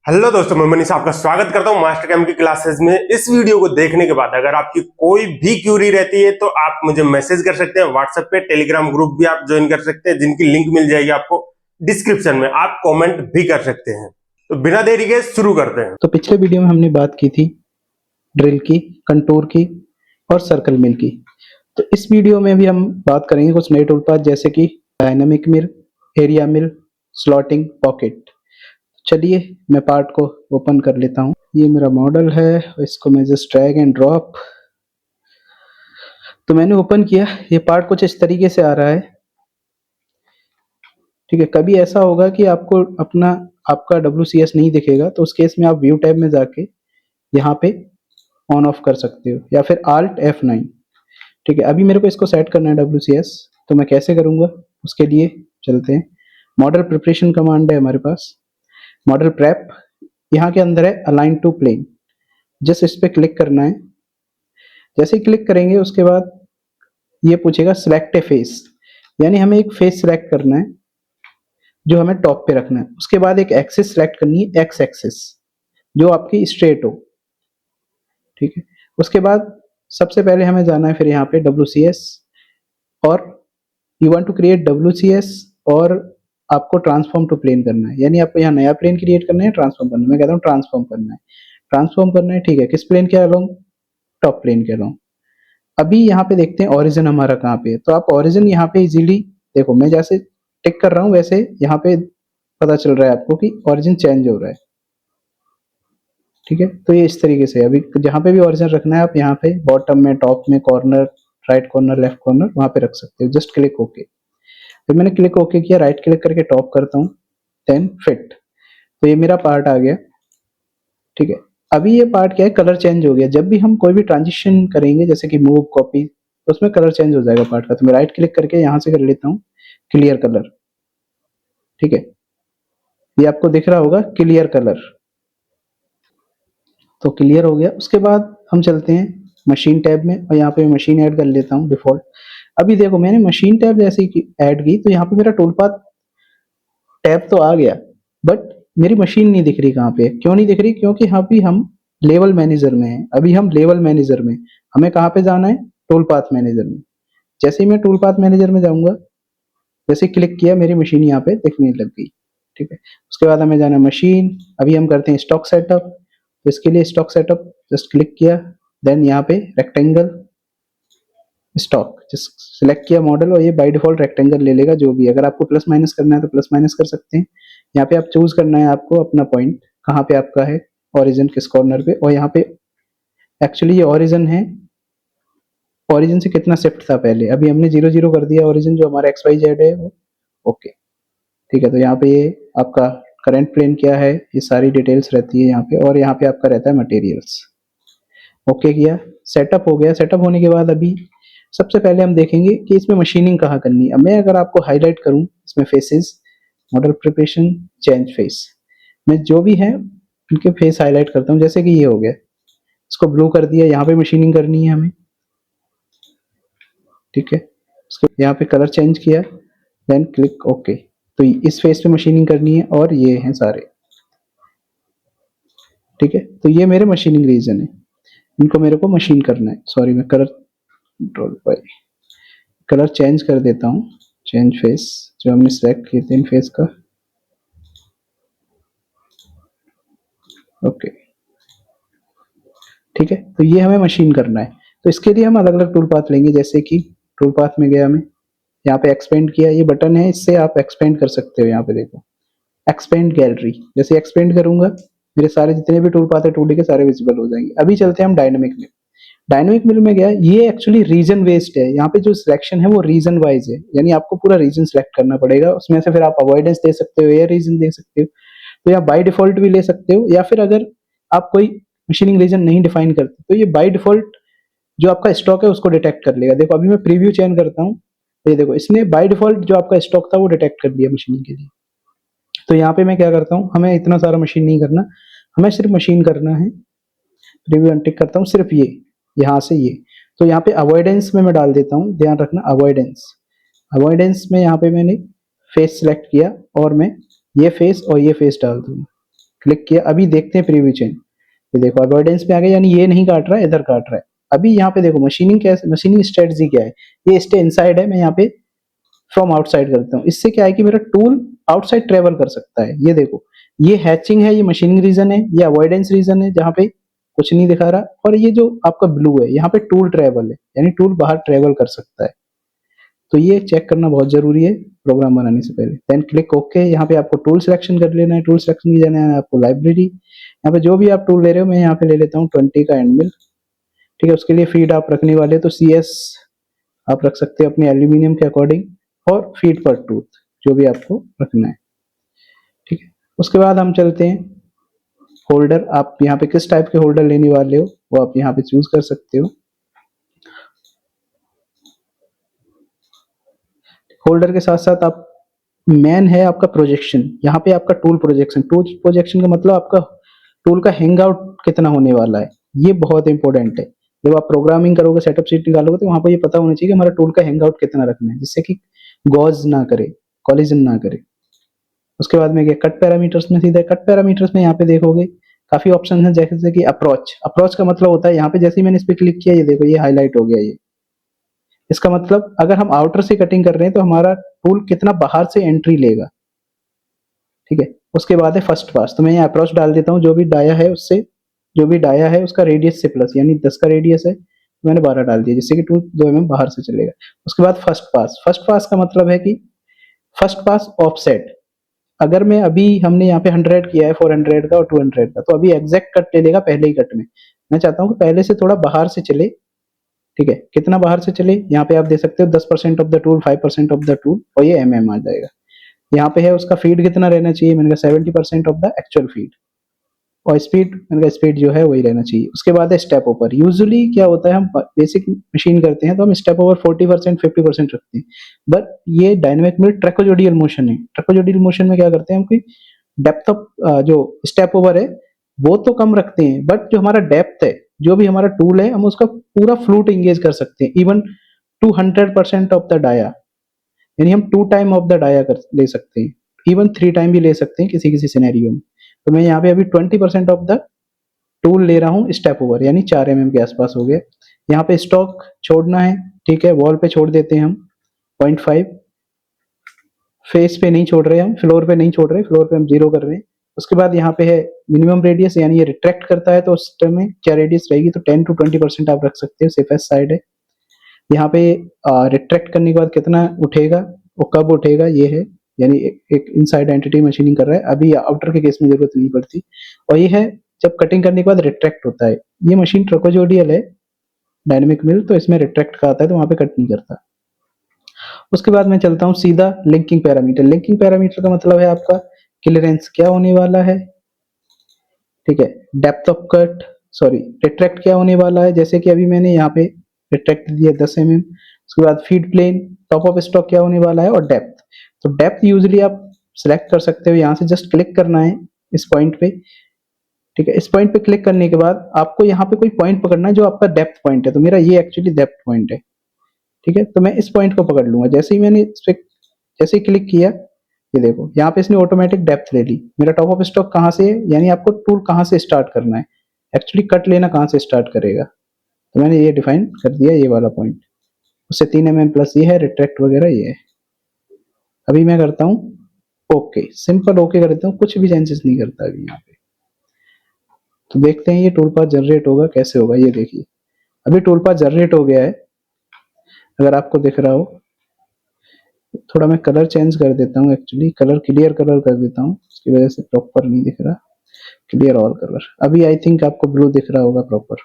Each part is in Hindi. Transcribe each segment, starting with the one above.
हेलो दोस्तों, मैं मनीष आपका स्वागत करता हूं मास्टर कैम की क्लासेस में। इस वीडियो को देखने के बाद अगर आपकी कोई भी क्यूरी रहती है तो आप मुझे मैसेज कर सकते हैं व्हाट्सएप पे। टेलीग्राम ग्रुप भी आप ज्वाइन कर सकते हैं जिनकी लिंक मिल जाएगी आपको डिस्क्रिप्शन में। आप कमेंट भी कर सकते हैं। तो बिना देरी के शुरू करते हैं। तो पिछले वीडियो में हमने बात की थी ड्रिल की, कंटूर की और सर्कल मिल की। तो इस वीडियो में भी हम बात करेंगे कुछ नए टूलपाथ जैसे कि डायनामिक मिल, एरिया मिल, स्लॉटिंग, पॉकेट। चलिए मैं पार्ट को ओपन कर लेता हूँ। ये मेरा मॉडल है, इसको मैं जस्ट ड्रैग एंड ड्रॉप। तो मैंने ओपन किया, ये पार्ट कुछ इस तरीके से आ रहा है। ठीक है, कभी ऐसा होगा कि आपको आपका WCS नहीं दिखेगा, तो उस केस में आप व्यू टैब में जाके यहाँ पे ऑन ऑफ कर सकते हो या फिर Alt F9। ठीक है, अभी मेरे को इसको सेट करना है WCS, तो मैं कैसे करूँगा उसके लिए चलते हैं। मॉडल प्रिपरेशन कमांड है हमारे पास, मॉडल प्रेप। यहाँ के अंदर है अलाइन टू प्लेन, जस्ट इस पे क्लिक करना है। जैसे ही क्लिक करेंगे उसके बाद ये पूछेगा सिलेक्ट ए फेस, यानी हमें एक फेस सिलेक्ट करना है जो हमें टॉप पे रखना है। उसके बाद एक एक्सिस सिलेक्ट करनी है, एक्स एक्सिस, जो आपकी स्ट्रेट हो। ठीक है, उसके बाद सबसे पहले हमें जाना है फिर यहाँ पे WCS, और you want to create WCS और आपको ट्रांसफॉर्म टू प्लेन करना है, यानी आपको यहाँ नया प्लेन क्रिएट करना है, ट्रांसफॉर्म करना है। मैं कहता हूँ ट्रांसफॉर्म करना है, ट्रांसफॉर्म करना है। ठीक है, किस प्लेन के अलोंग? टॉप प्लेन के अलोंग। अभी यहाँ पे देखते हैं ओरिजिन हमारा कहाँ पे है। तो आप ओरिजिन यहाँ पे इजीली देखो, मैं जैसे टिक कर रहा हूँ वैसे यहाँ पे पता चल रहा है आपको कि ओरिजिन चेंज हो रहा है। ठीक है, तो ये इस तरीके से अभी जहाँ पे भी ओरिजिन रखना है आप यहाँ पे बॉटम में, टॉप में, corner, right corner, left corner, वहां पे रख सकते हो। Just click okay. फिर मैंने क्लिक ओके किया, राइट क्लिक करके टॉप करता हूँ, देन फिट। तो ये मेरा पार्ट आ गया। ठीक है, अभी ये पार्ट क्या है, कलर चेंज हो गया। जब भी हम कोई भी ट्रांजिशन करेंगे जैसे कि मूव, कॉपी, तो उसमें कलर चेंज हो जाएगा पार्ट का। तो मैं राइट क्लिक करके यहाँ से कर लेता हूँ क्लियर कलर। ठीक है, ये आपको दिख रहा होगा क्लियर कलर। तो क्लियर हो गया। उसके बाद हम चलते हैं मशीन टैब में, और यहाँ पे मशीन ऐड कर लेता हूँ डिफॉल्ट। अभी देखो मैंने मशीन टैब जैसे ही ऐड की तो यहाँ पे मेरा टूल पाथ टैब तो आ गया, बट मेरी मशीन नहीं दिख रही। कहाँ पे? क्यों नहीं दिख रही? क्योंकि अभी हम लेवल मैनेजर में हैं। अभी हम लेवल मैनेजर में, हमें कहाँ पे जाना है? टूल पाथ मैनेजर में। जैसे ही मैं टूल पाथ मैनेजर में जाऊंगा, जैसे क्लिक किया मेरी मशीन यहाँ पे दिखने लग गई। ठीक है, उसके बाद हमें जाना है मशीन। अभी हम करते हैं स्टॉक सेटअप। तो इसके लिए स्टॉक सेटअप जस्ट क्लिक किया, देन यहाँ पे रेक्टेंगल स्टॉक जस्ट सिलेक्ट किया मॉडल, और ये बाय डिफॉल्ट रेक्टेंगल ले लेगा। जो भी अगर आपको प्लस माइनस करना है तो प्लस माइनस कर सकते हैं। यहाँ पे आप चूज करना है आपको अपना पॉइंट कहाँ पे आपका है, ओरिजिन किस कॉर्नर पे। और यहाँ पे एक्चुअली ये ओरिजिन है, ओरिजिन से कितना शिफ्ट था पहले। अभी हमने 0 0 कर दिया ओरिजिन, जो हमारा XYZ है वो। ओके, ठीक है। तो यहाँ पे ये आपका करंट प्लेन क्या है, ये सारी डिटेल्स रहती है यहाँ पे। और यहाँ पे आपका रहता है मटेरियल्स। ओके किया, सेटअप हो गया। सेटअप होने के बाद अभी सबसे पहले हम देखेंगे कि इसमें मशीनिंग कहाँ करनी है। अब मैं अगर आपको हाईलाइट करूँ इसमें faces, model preparation, change face, मैं जो भी है उनके फेस हाईलाइट करता हूँ। जैसे कि ये हो गया, इसको ब्लू कर दिया, यहाँ पे मशीनिंग करनी है हमें। ठीक है, उसको यहाँ पे कलर चेंज किया, देन क्लिक ओके। तो इस फेस पे मशीनिंग करनी है, और ये हैं सारे। ठीक है, तो ये मेरे मशीनिंग रीजन है, इनको मेरे को मशीन करना है। सॉरी, मैं colour control by colour change कर देता हूँ। चेंज फेस जो हमने सेलेक्ट किए थे इन फेस का। ओके, ठीक है, तो ये हमें मशीन करना है। तो इसके लिए हम अलग अलग टूल पाथ लेंगे। जैसे कि टूल पाथ में गया मैं, यहाँ पे एक्सपेंड किया, ये बटन है, इससे आप एक्सपेंड कर सकते हो। यहाँ पे देखो एक्सपेंड गैलरी, जैसे एक्सपेंड करूंगा मेरे सारे जितने भी टूल पाथ है 2D के सारे विजिबल हो जाएंगे। अभी चलते हैं हम डायनामिक में। डायनामिक मिल में गया, ये एक्चुअली रीजन बेस्ड है। यहाँ पे जो सिलेक्शन है वो रीजन वाइज है, यानी आपको पूरा रीजन सिलेक्ट करना पड़ेगा। उसमें से फिर आप अवॉइडेंस दे सकते हो, एयर रीजन दे सकते हो, तो या बाय डिफॉल्ट भी ले सकते हो, या फिर अगर आप कोई मशीनिंग रीजन नहीं डिफाइन करते तो ये बाय डिफॉल्ट जो आपका स्टॉक है उसको डिटेक्ट कर लेगा। देखो अभी मैं प्रीव्यू चेंज करता हूँ, तो ये देखो इसने बाय डिफॉल्ट जो आपका स्टॉक था वो डिटेक्ट कर लिया मशीनिंग के लिए। तो यहाँ पे मैं क्या करता हूँ, हमें इतना सारा मशीन नहीं करना, हमें सिर्फ मशीन करना है। प्रीव्यू अनटिक करता हूँ, सिर्फ ये यहाँ से ये। तो यहाँ पे अवॉइडेंस में मैं डाल देता हूँ, ध्यान रखना अवॉइडेंस। अवॉइडेंस में यहाँ पे मैंने फेस सिलेक्ट किया, और मैं ये फेस और ये फेस डाल दूंगा। क्लिक किया, अभी देखते हैं प्रीव्यू चेंज। ये देखो अवॉइडेंस पे आ गया, यानी ये नहीं काट रहा है, इधर काट रहा है। अभी यहाँ पे देखो मशीनिंग कैसे, मशीनिंग स्ट्रेटजी क्या है, ये स्टे इनसाइड है, मैं यहाँ पे फ्रॉम आउटसाइड करता हूँ। इससे क्या है कि मेरा टूल आउटसाइड ट्रेवल कर सकता है। ये देखो, ये हैचिंग है, ये मशीनिंग रीजन है, ये अवॉइडेंस रीजन है जहाँ पे कुछ नहीं दिखा रहा, और ये जो आपका ब्लू है यहाँ पे टूल ट्रेवल है, यानी टूल बाहर ट्रेवल कर सकता है। तो ये चेक करना बहुत जरूरी है प्रोग्राम बनाने से पहले। देन क्लिक ओके, यहाँ पे आपको टूल सिलेक्शन कर लेना है, टूल सिलेक्शन की जाना है आपको लाइब्रेरी। यहाँ पे जो भी आप टूल ले रहे हो, मैं यहाँ पे ले लेता हूँ 20 का एंड मिल, ठीक है। उसके लिए फीड आप रखने वाले तो CS आप रख सकते हो अपने एल्यूमिनियम के अकॉर्डिंग, और फीड पर टूथ जो भी आपको रखना है, ठीक है। उसके बाद हम चलते हैं होल्डर, आप यहाँ पे किस टाइप के होल्डर लेने वाले हो वो आप यहाँ पे चूज कर सकते हो। होल्डर के साथ साथ आप मेन है आपका प्रोजेक्शन, यहाँ पे आपका टूल प्रोजेक्शन। टूल प्रोजेक्शन का मतलब आपका टूल का हैंग आउट कितना होने वाला है, ये बहुत इंपॉर्टेंट है। जब आप प्रोग्रामिंग करोगे, सेटअप शीट निकालोगे, तो वहां पर ये पता होना चाहिए कि हमारा टूल का हैंग आउट कितना रखना है, जिससे कि गॉज ना करे, कॉलिजन ना करे। उसके बाद में गया कट पैरामीटर्स में, सीधा कट पैरामीटर्स में यहाँ पे देखोगे काफी ऑप्शन है, जैसे कि अप्रोच। अप्रोच का मतलब होता है, यहाँ पे जैसे ही मैंने इस पे क्लिक किया, ये देखो ये हाईलाइट हो गया। ये इसका मतलब अगर हम आउटर से कटिंग कर रहे हैं तो हमारा टूल कितना बाहर से एंट्री लेगा, ठीक है। उसके बाद है फर्स्ट पास, तो मैं यहाँ अप्रोच डाल देता हूँ, जो भी डाया है उससे, जो भी डाया है उसका रेडियस से प्लस, यानी 10 का रेडियस है तो मैंने 12 डाल दिया, जिससे कि टूल 2 mm बाहर से चलेगा। उसके बाद फर्स्ट पास, फर्स्ट पास का मतलब है कि फर्स्ट पास ऑफसेट। अगर मैं अभी हमने यहाँ पे 100 किया है, 400 का और 200 का, तो अभी एग्जैक्ट कट ले लेगा पहले ही कट में। मैं चाहता हूँ कि पहले से थोड़ा बाहर से चले, ठीक है। कितना बाहर से चले, यहाँ पे आप देख सकते हो 10% of the tool, 5% of the tool, और ये आ जाएगा। यहाँ पे है उसका फीड कितना रहना चाहिए, मैंने कहा 70% ऑफ द एक्चुअल फीड, और स्पीड मैंने कहा स्पीड जो है वही रहना चाहिए। उसके बाद है स्टेप ओवर। यूजुअली क्या होता है, हम बेसिक मशीन करते हैं तो हम स्टेप ओवर 40% 50% रखते हैं, बट ये डायनेमिक में ट्रैकोजोडियल मोशन है। ट्रैकोजोडियल मोशन में क्या करते हैं हम, कोई डेप्थ ऑफ जो स्टेप ओवर है वो तो कम रखते हैं, बट जो हमारा डेप्थ है, जो भी हमारा टूल है, हम उसका पूरा फ्लूट एंगेज कर सकते हैं, इवन 200% ऑफ द डाया, यानी हम 2 टाइम ऑफ द डाया कर ले सकते हैं, इवन 3 टाइम भी ले सकते हैं किसी किसी सिनेरियो में। तो मैं यहाँ पे अभी 20% ऑफ द टूल ले रहा हूँ स्टेप ओवर, यानी 4 mm के आसपास हो गया। यहाँ पे स्टॉक छोड़ना है, ठीक है, वॉल पे छोड़ देते हैं हम 0.5, फेस पे नहीं छोड़ रहे हम, फ्लोर पे नहीं छोड़ रहे, फ्लोर पे हम 0 कर रहे हैं। उसके बाद यहाँ पे है मिनिमम रेडियस, यानी ये रिट्रैक्ट करता है तो उस टाइम में क्या रेडियस रहेगी, तो 10 to 20% आप रख सकते हो, सेफेस्ट साइड है। यहाँ पे रिट्रैक्ट करने के बाद कितना उठेगा, वो कब उठेगा, ये है, यानी एक इनसाइड एंटिटी मशीनिंग कर रहा है, अभी आउटर के केस में जरूरत नहीं पड़ती। और ये है जब कटिंग करने के बाद रिट्रैक्ट होता है। ये मशीन ट्रकोजोडियल है, डायनेमिक मिल, तो इसमें रिट्रैक्ट का आता है, तो वहां पे कट नहीं करता। उसके बाद मैं चलता हूँ सीधा लिंकिंग पैरामीटर। लिंकिंग पैरामीटर का मतलब है आपका क्लियरेंस क्या होने वाला है, ठीक है, depth of cut, sorry retract क्या होने वाला है, जैसे कि अभी मैंने यहाँ पे रिट्रैक्ट दिया 10 mm। उसके बाद feed plane, top of stock क्या होने वाला है, और डेप्थ। तो डेप्थ यूजुअली आप सिलेक्ट कर सकते हो, यहाँ से जस्ट क्लिक करना है इस पॉइंट पे, ठीक है। इस पॉइंट पे क्लिक करने के बाद आपको यहाँ पे कोई पॉइंट पकड़ना है जो आपका डेप्थ पॉइंट है, तो मेरा ये एक्चुअली डेप्थ पॉइंट है, ठीक है। तो मैं इस पॉइंट को पकड़ लूंगा, जैसे ही मैंने इस पे जैसे ही क्लिक किया, ये देखो यहाँ पे इसने ऑटोमेटिक डेप्थ ले ली। मेरा टॉप ऑफ स्टॉक कहाँ से है, यानी आपको टूल कहाँ से स्टार्ट करना है, एक्चुअली कट लेना कहाँ से स्टार्ट करेगा, तो मैंने ये डिफाइन कर दिया, ये वाला पॉइंट। उससे 3 mm प्लस ये है, रिट्रैक्ट वगैरह ये है। अभी मैं करता हूँ ओके, सिंपल ओके कर देता हूँ, कुछ भी चेंजेस नहीं करता अभी यहाँ पे। तो देखते हैं ये टूल पाथ जनरेट होगा कैसे होगा, ये देखिए अभी टूल पाथ जनरेट हो गया है, अगर आपको दिख रहा हो। थोड़ा मैं कलर चेंज कर देता हूँ, एक्चुअली कलर क्लियर कलर कर देता हूँ, उसकी वजह से प्रॉपर नहीं दिख रहा, क्लियर ऑल कलर। अभी आई थिंक आपको ब्लू दिख रहा होगा प्रॉपर,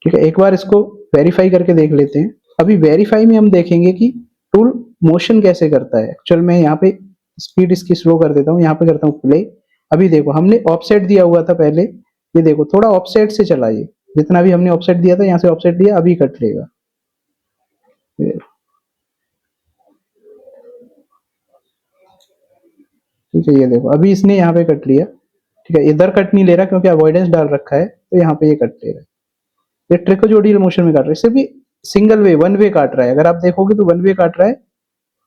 ठीक है। एक बार इसको वेरीफाई करके देख लेते हैं। अभी वेरीफाई में हम देखेंगे कि टूल मोशन कैसे करता है। एक्चुअल में यहाँ पे स्पीड इसकी स्लो कर देता हूँ, यहाँ पे करता हूँ प्ले। अभी देखो हमने ऑफसेट दिया हुआ था पहले, ये देखो थोड़ा ऑफसेट से चला, ये जितना भी हमने ऑफसेट दिया था यहाँ से ऑफसेट दिया, अभी कट लेगा। ठीक है, ये देखो अभी इसने यहाँ पे कट लिया, ठीक है। इधर कट नहीं ले रहा क्योंकि अवॉइडेंस डाल रखा है, तो यहाँ पे ये कट ले रहा है। ये ट्रिकोजोडियल मोशन में काट रहा है, सिर्फ सिंगल वे, वन वे काट रहा है। अगर आप देखोगे तो वन वे काट रहा है,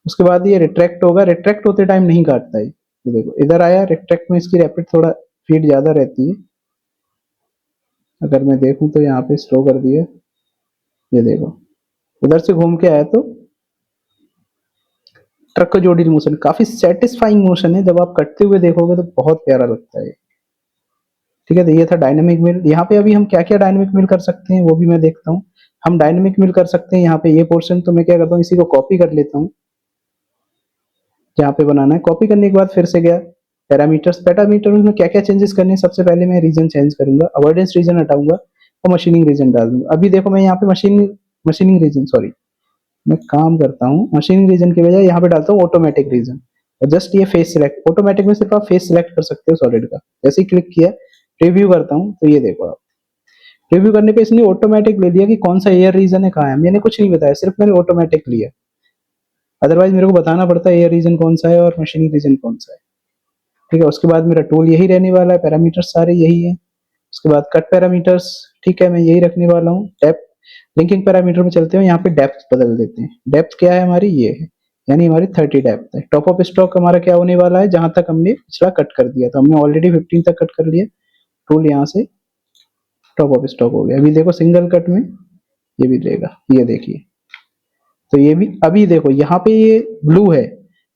उसके बाद ये रिट्रैक्ट होगा, रिट्रैक्ट होते टाइम नहीं काटता है। ये देखो इधर आया, रिट्रैक्ट में इसकी रैपिड थोड़ा फीड ज़्यादा रहती है। अगर मैं देखूँ तो यहाँ पे स्लो कर दिया, ये देखो उधर से घूम के आया तो ट्रक का जोड़ी मोशन काफी सेटिस्फाइंग मोशन है, जब आप कटते हुए देखोगे तो बहुत प्यारा लगता है। ठीक है, तो ये था डायनामिक मिल। यहाँ पे अभी हम क्या क्या डायनामिक मिल कर सकते हैं वो भी मैं देखता हूँ। हम डायनामिक मिल कर सकते हैं यहाँ पे ये पोर्शन, तो मैं क्या करता हूँ इसी को कॉपी कर लेता हूँ जहाँ पे बनाना है। कॉपी करने के बाद फिर से गया पैरामीटर्स। पैरामीटर्स में क्या क्या चेंजेस करने हैं, सबसे पहले मैं रीजन चेंज करूंगा, अवॉइडेंस रीजन हटाऊंगा और मशीनिंग रीजन डाल दूंगा। अभी देखो मैं यहाँ पे मशीनिंग रीजन, सॉरी मैं काम करता हूँ मशीनिंग रीजन के बजाय यहाँ पे डालता हूँ ऑटोमेटिक रीजन। और जस्ट ये फेस सिलेक्ट, ऑटोमेटिक में सिर्फ आप फेस सिलेक्ट कर सकते हो सॉलिड का। जैसे ही क्लिक किया, रिव्यू करता हूँ तो ये देखो आप, रिव्यू करने पे इसने ऑटोमेटिक ले लिया कि कौन सा एयर रीजन है, कहाँ है। मैंने कुछ नहीं बताया, सिर्फ मैंने ऑटोमेटिक लिया। अदरवाइज मेरे को बताना पड़ता है एयर रीजन कौन सा है और मशीनिंग रीजन कौन सा है। ठीक है, उसके बाद मेरा टूल यही रहने वाला है, पैरामीटर्स सारे यही है। उसके बाद कट पैरामीटर्स, ठीक है मैं यही रखने वाला हूँ। डेप्थ लिंकिंग पैरामीटर में चलते हैं, यहाँ पे डेप्थ बदल देते हैं। डेप्थ क्या है हमारी, ये है, यानी हमारी 30 डेप्थ है। टॉप ऑफ स्टॉक हमारा क्या होने वाला है, जहां तक हमने पिछला कट कर दिया, तो हमने ऑलरेडी 15 तक कट कर लिया। टूल यहाँ से टॉप ऑफ स्टॉक हो गया। अभी देखो सिंगल कट में ये भी लेगा, ये देखिए। तो ये भी अभी देखो यहाँ पे ये ब्लू है,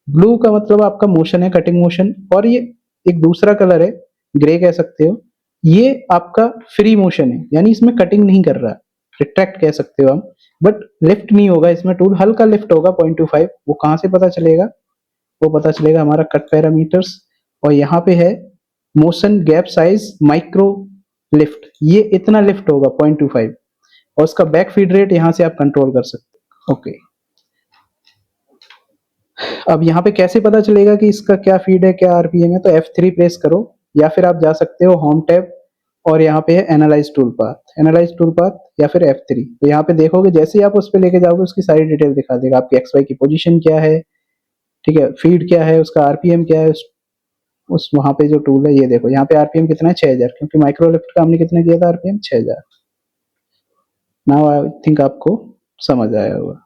ब्लू का मतलब आपका मोशन है, कटिंग मोशन। और ये एक दूसरा कलर है, ग्रे कह सकते हो, ये आपका फ्री मोशन है, यानी इसमें कटिंग नहीं कर रहा, रिट्रैक्ट कह सकते हो हम। बट लिफ्ट नहीं होगा इसमें, टूल हल्का लिफ्ट होगा 0.25। वो कहाँ से पता चलेगा, वो पता चलेगा हमारा कट पैरामीटर्स। और यहाँ पे है motion gap size micro lift, ये इतना लिफ्ट होगा 0.25। और उसका बैक फीड रेट यहाँ से आप कंट्रोल कर सकते हो। ओके, अब यहाँ पे कैसे पता चलेगा कि इसका क्या फीड है, क्या आरपीएम है, तो F3 प्रेस करो, या फिर आप जा सकते हो होम टैब और यहाँ पे है analyse tool path, analyse tool path या फिर F3। तो यहाँ पे देखोगे जैसे ही आप उस पे लेके जाओगे उसकी सारी डिटेल दिखा देगा, आपकी XY की पोजीशन क्या है, ठीक है, फीड क्या है, उसका आरपीएम क्या है। उस वहां पे जो टूल है, ये देखो यहाँ पे आरपीएम कितना है, 6000, क्योंकि माइक्रो लिफ्ट का हमने कितना किया था आरपीएम 6000। नाउ आई थिंक आपको समझ आया होगा।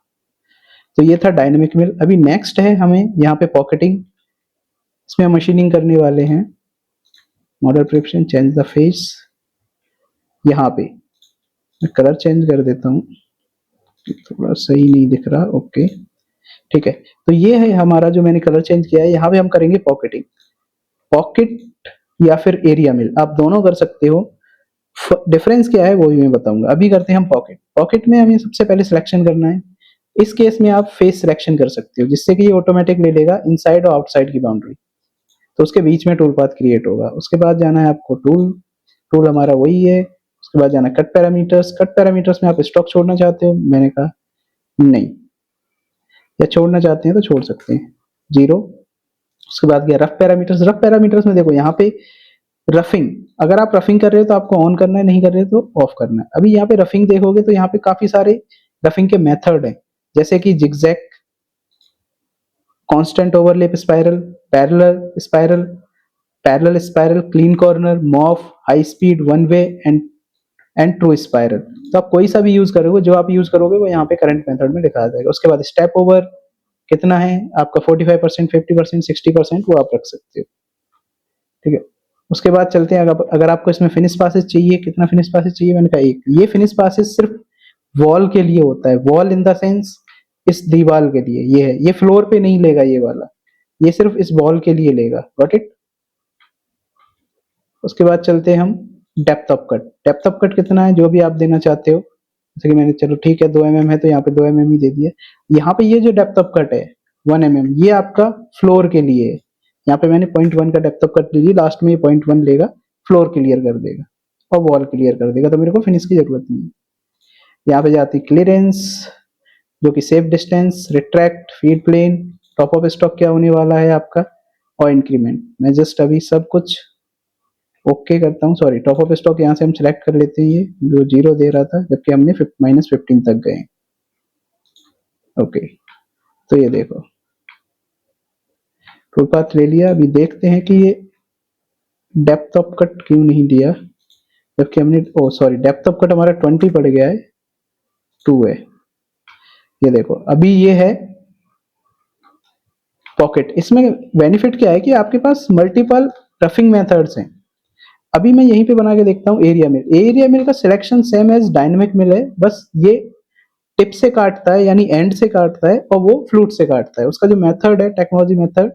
तो ये था डायनेमिक मिल। अभी नेक्स्ट है हमें यहाँ पे पॉकेटिंग, इसमें हम मशीनिंग करने वाले हैं। Model preparation, change the face, यहाँ पे मैं कलर चेंज कर देता हूँ, थोड़ा सही नहीं दिख रहा। ओके ठीक है, तो ये है हमारा जो मैंने कलर चेंज किया है। यहाँ पे हम करेंगे पॉकेटिंग, पॉकेट या फिर एरिया मिल, आप दोनों कर सकते हो। डिफरेंस क्या है वो भी मैं बताऊंगा। अभी करते हैं हम पॉकेट। पॉकेट में हमें सबसे पहले सिलेक्शन करना है। इस केस में आप फेस सिलेक्शन कर सकते हो, जिससे कि ये ऑटोमेटिक ले लेगा इनसाइड और आउटसाइड की बाउंड्री, तो उसके बीच में टूल पाथ क्रिएट होगा। उसके बाद जाना है आपको टूल, टूल हमारा वही है। उसके बाद जाना कट पैरामीटर्स, कट पैरामीटर्स में आप स्टॉक छोड़ना चाहते हो, मैंने कहा नहीं, या छोड़ना चाहते हैं तो छोड़ सकते हैं, 0। उसके बाद गया रफ पैरामीटर्स। रफ पैरामीटर्स में देखो यहाँ पे रफिंग, अगर आप रफिंग कर रहे हो तो आपको ऑन करना है, नहीं कर रहे हो तो ऑफ करना है। अभी यहाँ पे रफिंग देखोगे तो यहाँ पे काफी सारे रफिंग के मेथड हैं, जैसे कि zigzag, constant overlap spiral, parallel parallel spiral, clean corner, morph, high speed, one way and true spiral. तो आप कोई सा भी यूज करोगे, जो आप यूज करोगे वो यहाँ पे करंट मेथड में दिखा जाएगा। उसके बाद स्टेप ओवर कितना है आपका, 45%, 50%, 60%, वो आप रख सकते हो। ठीक है, उसके बाद चलते हैं, अगर आपको इसमें फिनिश पासेस चाहिए, कितना फिनिश पासेस चाहिए, मैंने कहा एक। ये फिनिश पासेस सिर्फ वॉल के लिए होता है, वॉल इन द सेंस इस दीवार के लिए ये है, ये फ्लोर पे नहीं लेगा ये वाला, ये सिर्फ इस वॉल के लिए लेगा। Got it. उसके बाद चलते हैं हम depth of cut. Depth of cut कितना है, जो भी आप देना चाहते हो, जैसे कि मैंने, चलो ठीक है 2 mm है तो यहाँ पे 2 mm ही दे दिया। यहाँ पे ये जो डेप्थ ऑफ कट है 1 mm, ये आपका फ्लोर के लिए है। यहाँ पे मैंने 0.1 का डेप्थ ऑफ कट ले ली, लास्ट में ये 0.1 लेगा, फ्लोर क्लियर कर देगा और वॉल क्लियर कर देगा, तो मेरे को फिनिश की जरूरत नहीं है। यहाँ पे जाती क्लियरेंस, जो कि safe distance, retract, feed plane, top of stock क्या होने वाला है आपका, और इंक्रीमेंट। मैं जस्ट अभी सब कुछ ओके करता हूँ। सॉरी, टॉप ऑफ स्टॉक यहाँ से हम सिलेक्ट कर लेते हैं, ये जो 0 दे रहा था, जबकि हमने -15 तक गए। ओके, तो ये देखो टूल पाथ ले लिया। अभी देखते हैं कि ये डेप्थ ऑफ कट क्यों नहीं दिया, जबकि हमने, ओ सॉरी, डेप्थ ऑफ कट हमारा 20 पड़ गया है, 2 है। ये देखो अभी ये है पॉकेट। इसमें बेनिफिट क्या है कि आपके पास मल्टीपल रफिंग मेथड्स हैं। अभी मैं यहीं पे बना के देखता हूँ एरिया मिल। एरिया मिल का सिलेक्शन सेम एज डायनेमिक मिल है, बस ये टिप से काटता है यानी एंड से काटता है और वो फ्लूट से काटता है। उसका जो मेथड है, टेक्नोलॉजी मेथड,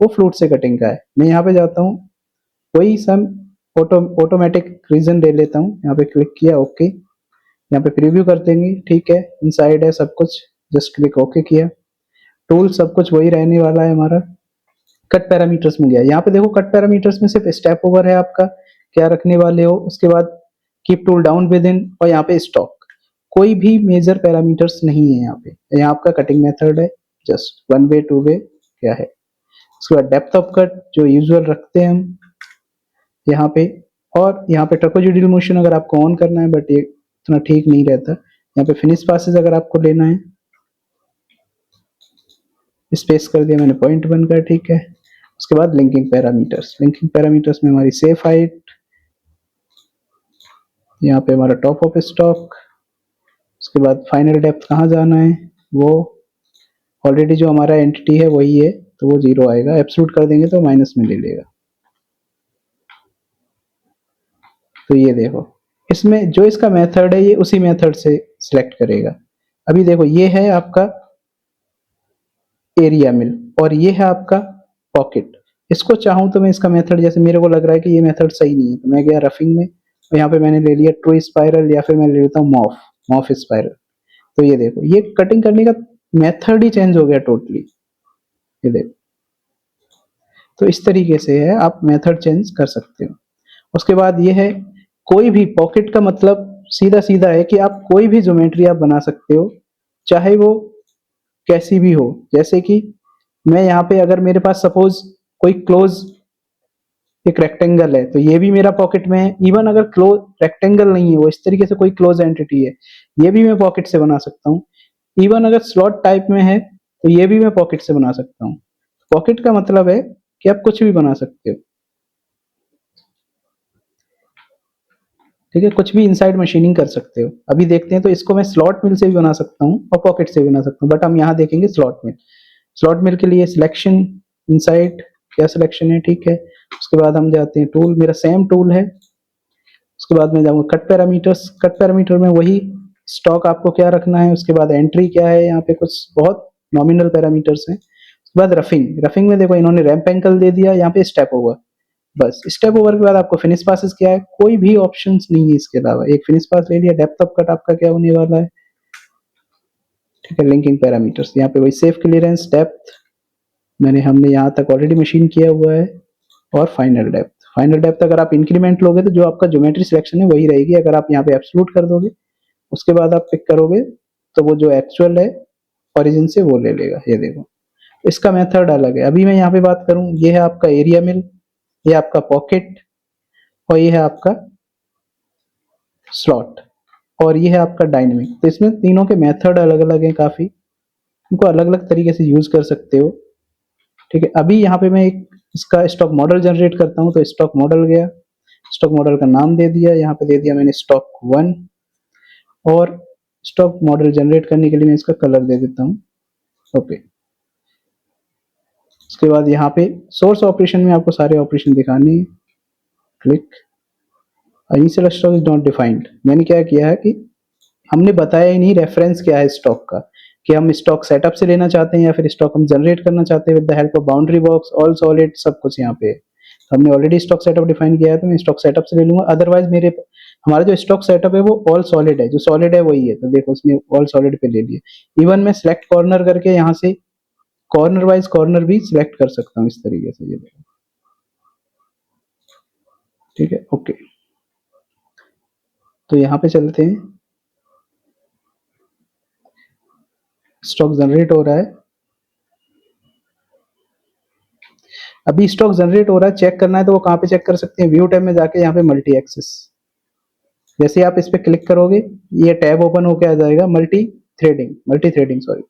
वो फ्लूट से कटिंग का है। मैं यहाँ पे जाता हूँ, कोई सम ऑटोमेटिक रीजन ले लेता हूँ, यहाँ पे क्लिक किया, ओके। यहाँ पे प्रीव्यू कर देंगे, ठीक है, इनसाइड है सब कुछ, जस्ट क्लिक ओके किया। टूल सब कुछ वही रहने वाला है हमारा। कट पैरामीटर्स में गया, यहाँ पे देखो कट पैरामीटर्स में सिर्फ स्टेप ओवर है आपका, क्या रखने वाले हो। उसके बाद keep tool down with in, और यहाँ पे स्टॉक, कोई भी मेजर पैरामीटर्स नहीं है यहाँ पे। यहाँ आपका कटिंग मेथड है, जस्ट 1 वे 2 वे क्या है। उसके बाद डेप्थ ऑफ कट जो यूजुअल रखते हैं हम यहाँ पे, और यहाँ पे ट्रपेजोइडल मोशन अगर आपको ऑन करना है, बट ये इतना ठीक नहीं रहता। यहाँ पे फिनिश पासेस अगर आपको लेना है, स्पेस कर दिया मैंने 0.1 का, ठीक है। उसके बाद लिंकिंग पैरामीटर्स, लिंकिंग पैरामीटर्स में हमारी सेफ हाइट, यहाँ पे हमारा टॉप ऑफ स्टॉक। उसके बाद फाइनल डेप्थ कहाँ जाना है, वो ऑलरेडी जो हमारा एंटिटी है वही है, तो वो 0 आएगा। एब्सोल्यूट कर देंगे तो माइनस में ले लेगा। तो ये देखो, इसमें जो इसका मेथड है ये उसी मेथड से सिलेक्ट करेगा। अभी देखो ये है आपका एरिया मिल और ये है आपका पॉकेट। इसको चाहूं तो मैं इसका मेथड, जैसे मेरे को लग रहा है कि ये मेथड सही नहीं है, तो मैं गया रफिंग में और यहाँ पे मैंने ले लिया ट्रू स्पाइरल, या फिर मैं ले लेता हूँ मॉफ स्पाइरल। तो ये देखो, ये कटिंग करने का मेथड ही चेंज हो गया टोटली। ये देखो, तो इस तरीके से है, आप मेथड चेंज कर सकते हो। उसके बाद ये है, कोई भी पॉकेट का मतलब सीधा सीधा है कि आप कोई भी ज्योमेट्री आप बना सकते हो, चाहे वो कैसी भी हो। जैसे कि मैं यहाँ पे, अगर मेरे पास सपोज कोई क्लोज एक रेक्टेंगल है, तो ये भी मेरा पॉकेट में है। इवन अगर क्लोज रेक्टेंगल नहीं है, वो इस तरीके से कोई क्लोज एंटिटी है, ये भी मैं पॉकेट से बना सकता हूँ। इवन अगर स्लॉट टाइप में है, तो ये भी मैं पॉकेट से बना सकता हूँ। पॉकेट का मतलब है कि आप कुछ भी बना सकते हो, ठीक है, कुछ भी इनसाइड मशीनिंग कर सकते हो। अभी देखते हैं, तो इसको मैं स्लॉट मिल से भी बना सकता हूँ और पॉकेट से भी बना सकता हूँ, बट हम यहाँ देखेंगे स्लॉट मिल। स्लॉट मिल के लिए सिलेक्शन, इनसाइड क्या सिलेक्शन है, ठीक है। उसके बाद हम जाते हैं टूल, मेरा सेम टूल है। उसके बाद मैं जाऊंगा कट पैरामीटर्स। कट पैरामीटर में वही स्टॉक आपको क्या रखना है, उसके बाद एंट्री क्या है, यहाँ पे कुछ बहुत नॉमिनल पैरामीटर्स हैं। उसके बाद रफिंग, रफिंग में देखो इन्होंने रैंप एंगल दे दिया, यहाँ पे स्टेप ओवर। बस स्टेप ओवर के बाद आपको फिनिश पासेस क्या है, कोई भी ऑप्शंस नहीं है इसके अलावा। एक फिनिश पास ले लिया। डेप्थ ऑफ कट आपका क्या होने वाला है, ठीक है। लिंकिंग पैरामीटर्स, यहाँ पे वही सेफ क्लियरेंस, डेप्थ हमने यहाँ तक ऑलरेडी मशीन किया हुआ है, और फाइनल डेप्थ। फाइनल डेप्थ अगर आप इंक्रीमेंट लोगे तो जो आपका ज्योमेट्री सिलेक्शन है वही रहेगी। अगर आप यहाँ पे एब्सोल्यूट कर दोगे, उसके बाद आप पिक करोगे, तो वो जो एक्चुअल है ओरिजिन से वो ले लेगा। ये देखो, इसका मेथड अलग है। अभी मैं यहाँ पे बात करूँ, ये है आपका एरिया मिल, ये आपका पॉकेट, और ये है आपका स्लॉट, और ये है आपका डायनेमिक। तो इसमें तीनों के मेथड अलग अलग हैं काफी, इनको अलग अलग तरीके से यूज कर सकते हो, ठीक है। अभी यहाँ पे मैं एक इसका स्टॉक मॉडल जनरेट करता हूँ, तो स्टॉक मॉडल गया, स्टॉक मॉडल का नाम दे दिया, यहाँ पे दे दिया मैंने स्टॉक 1। और स्टॉक मॉडल जनरेट करने के लिए मैं इसका कलर दे देता हूँ, ओके। उसके बाद यहाँ पे सोर्स ऑपरेशन में आपको सारे ऑपरेशन दिखाने हैं, click. Initial stock is not defined, मैंने क्या किया है कि हमने बताया ही नहीं रेफरेंस क्या है स्टॉक का, कि हम स्टॉक सेटअप से लेना चाहते हैं या फिर स्टॉक हम जनरेट करना चाहते हैं with the help of boundary box, all solid, सब कुछ यहाँ पे है। तो हमने ऑलरेडी स्टॉक सेटअप डिफाइन किया है, तो मैं स्टॉक सेटअप से ले लूंगा। अदरवाइज हमारा जो स्टॉक सेटअप है वो ऑल सॉलिड है, जो सॉलिड है वही है। तो देखो उसने ऑल सॉलिड पे ले लिया। इवन मैं सिलेक्ट कॉर्नर करके यहाँ से कॉर्नर वाइज कॉर्नर भी सिलेक्ट कर सकता हूँ इस तरीके से, ये देखो, ठीक है, ओके। तो यहाँ पे चलते हैं, स्टॉक जनरेट हो रहा है। अभी स्टॉक जनरेट हो रहा है, चेक करना है तो वो कहाँ पे चेक कर सकते हैं, व्यू टैब में जाके यहाँ पे मल्टी एक्सेस, जैसे आप इस पे क्लिक करोगे ये टैब ओपन होके आ जाएगा, मल्टी थ्रेडिंग सॉरी।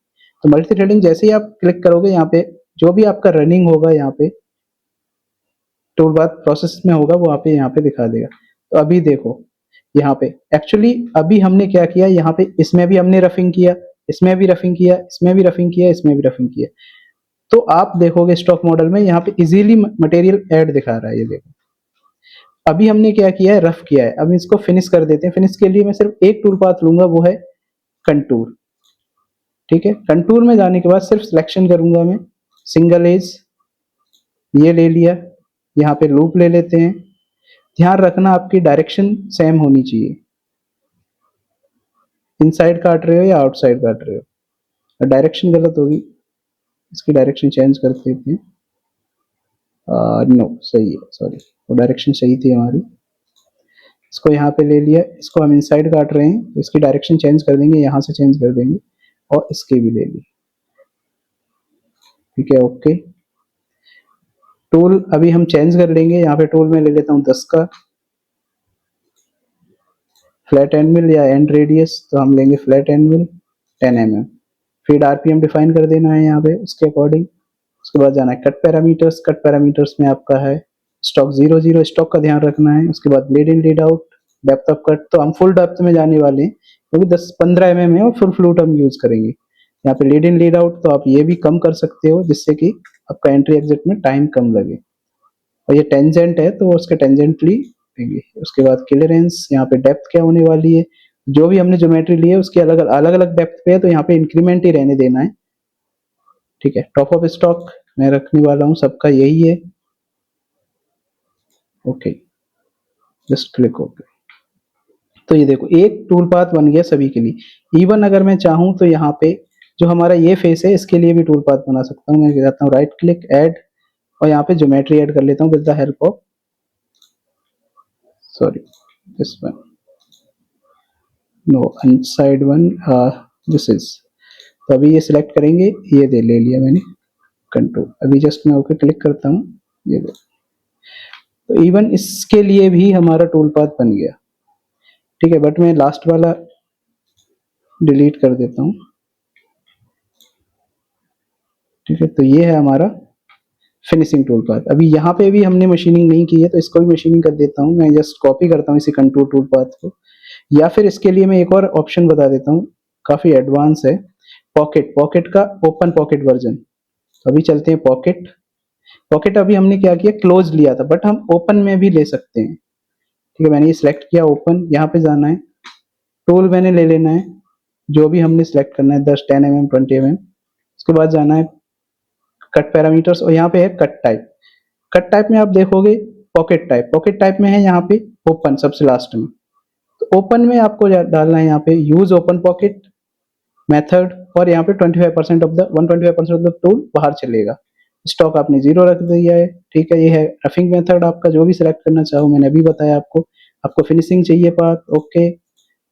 तो मल्टी थ्रेडिंग जैसे ही आप क्लिक करोगे, यहाँ पे जो भी आपका रनिंग होगा, यहाँ पे टूल बार प्रोसेस में होगा, वो आप यहाँ पे दिखा देगा। तो अभी देखो यहाँ पे एक्चुअली अभी हमने क्या किया, यहाँ पे इसमें भी हमने रफिंग किया, इसमें भी रफिंग किया, इसमें भी रफिंग किया, इसमें भी रफिंग किया। तो आप देखोगे स्टॉक मॉडल में यहाँ पे इजीली मटेरियल ऐड दिखा रहा है, ये देखो। अभी हमने क्या किया है, रफ किया है। अब इसको फिनिश कर देते हैं। फिनिश के लिए मैं सिर्फ एक टूल पाथ लूंगा, वो है कंटूर। ठीक है, कंटूर में जाने के बाद सिर्फ सिलेक्शन करूंगा मैं, सिंगल एज ये ले लिया। यहाँ पे लूप ले लेते हैं। ध्यान रखना आपकी डायरेक्शन सेम होनी चाहिए, इनसाइड काट रहे हो या आउटसाइड काट रहे हो। डायरेक्शन गलत होगी, इसकी डायरेक्शन चेंज कर देते हैं। नो सही है, सॉरी, वो डायरेक्शन सही थी हमारी। इसको यहाँ पे ले लिया, इसको हम इनसाइड काट रहे हैं तो इसकी डायरेक्शन चेंज कर देंगे, यहाँ से चेंज कर देंगे और इसके भी ले लिए। ठीक है, ओके। टूल अभी हम चेंज कर लेंगे। यहाँ पे टूल में ले लेता हूँ 10 का। फ्लैट एंड मिल या एंड रेडियस, तो हम लेंगे flat and mill 10 mm। Feed RPM define कर देना है यहाँ पे उसके अकॉर्डिंग। उसके बाद जाना है कट पैरामीटर्स। कट पैरामीटर्स में आपका है स्टॉक 00, स्टॉक का ध्यान रखना है। उसके बाद lead in lead out, depth of cut तो हम फुल डेप्थ में जाने वाले हैं क्योंकि 10-15 mm है और फुल फ्लूट हम यूज करेंगे। यहाँ पे लीड इन लीड आउट तो आप ये भी कम कर सकते हो जिससे कि आपका एंट्री एग्जिट में टाइम कम लगे। और ये टेंजेंट है तो उसके टेंजेंटली देंगे। उसके बाद क्लियरेंस, यहाँ पे डेप्थ क्या होने वाली है, जो भी हमने ज्योमेट्री ली है उसके अलग अलग डेप्थ पे है तो यहाँ पे इंक्रीमेंट ही रहने देना है। ठीक है, टॉप ऑफ स्टॉक मैं रखने वाला हूँ, सबका यही है। Okay, just click okay. तो ये देखो एक टूल पाथ बन गया सभी के लिए। इवन अगर मैं चाहूँ तो यहाँ पे जो हमारा ये फेस है इसके लिए भी टूल पाथ बना सकता हूँ। मैं जाता हूँ राइट क्लिक ऐड और यहाँ पे ज्योमेट्री ऐड कर लेता हूँ with the help of, sorry this one, no inside one, this is. तो अभी ये सिलेक्ट करेंगे, ये दे ले लिया मैंने कंट्रोल। अभी जस्ट मैं ओके क्लिक करता हूँ, ये दे। तो इवन इसके लिए भी हमारा टूल पाथ बन गया। ठीक है, बट मैं लास्ट वाला डिलीट कर देता हूँ। ठीक है, तो ये है हमारा फिनिशिंग टूल पाथ। अभी यहाँ पे भी हमने मशीनिंग नहीं की है तो इसको भी मशीनिंग कर देता हूँ। मैं जस्ट कॉपी करता हूँ इसी कंटूर टूल पाथ को, या फिर इसके लिए मैं एक और ऑप्शन बता देता हूँ, काफी एडवांस है। पॉकेट का ओपन पॉकेट वर्जन। तो अभी चलते हैं पॉकेट। पॉकेट अभी हमने क्या किया, क्लोज लिया था, बट हम ओपन में भी ले सकते हैं। ठीक है, मैंने ये सिलेक्ट किया ओपन। यहाँ पे जाना है, टूल मैंने ले लेना है जो भी हमने सिलेक्ट करना है, 10, 10 mm, 20 mm। उसके बाद जाना है कट पैरामीटर्स और यहाँ पे है कट टाइप। कट टाइप में आप देखोगे पॉकेट टाइप, पॉकेट टाइप में है यहाँ पे ओपन सबसे लास्ट में। तो ओपन में आपको डालना है यहाँ पे यूज ओपन पॉकेट मेथड और यहाँ पे 25% of the 125% of the tool बाहर चलेगा। स्टॉक आपने 0 रख दिया है। ठीक है, ये है रफिंग मेथड आपका, जो भी सिलेक्ट करना चाहो मैंने अभी बताया आपको। आपको फिनिशिंग चाहिए path, okay.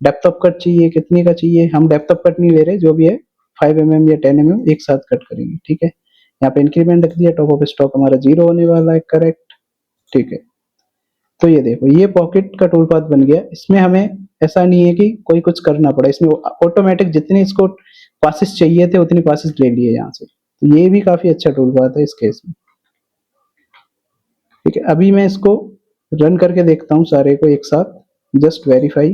Depth of cut चाहिए, कितने का चाहिए, हम डेप्थ ऑफ कट नहीं ले रहे, जो भी है 5 mm या 10 mm एक साथ कट करेंगे। ठीक है, यहाँ पे इंक्रीमेंट रख दिया, टॉप ऑफ स्टॉक हमारा 0 होने वाला है, करेक्ट। ठीक है, तो ये देखो ये पॉकेट का टूल पाथ बन गया। इसमें हमें ऐसा नहीं है कि कोई कुछ करना पड़ा, इसमें ऑटोमेटिक जितने इसको पासेस चाहिए थे उतने पासेस ले लिए यहाँ से। तो ये भी काफी अच्छा टूल पाथ है इस केस में। ठीक है, अभी मैं इसको रन करके देखता हूँ सारे को एक साथ, जस्ट वेरीफाई।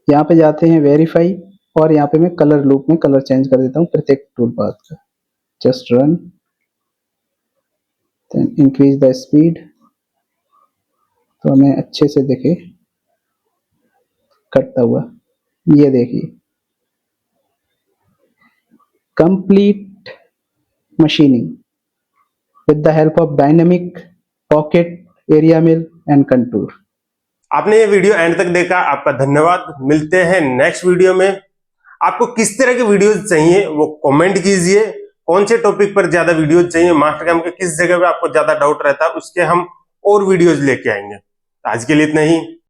यहाँ पे जाते हैं वेरीफाई और यहाँ पे मैं कलर लूप में कलर चेंज कर देता हूँ प्रत्येक टूल पाथ का। Just run, then increase the speed तो हमें अच्छे से दिखे कटता हुआ। ये देखिए complete machining with the help of dynamic pocket, area mill and contour. आपने ये वीडियो एंड तक देखा, आपका धन्यवाद। मिलते हैं नेक्स्ट वीडियो में। आपको किस तरह की वीडियोज चाहिए वो कमेंट कीजिए। कौन से टॉपिक पर ज्यादा वीडियोज चाहिए, मास्टर कैम के किस जगह पे आपको ज्यादा डाउट रहता है, उसके हम और वीडियोज लेके आएंगे। आज के लिए इतना ही।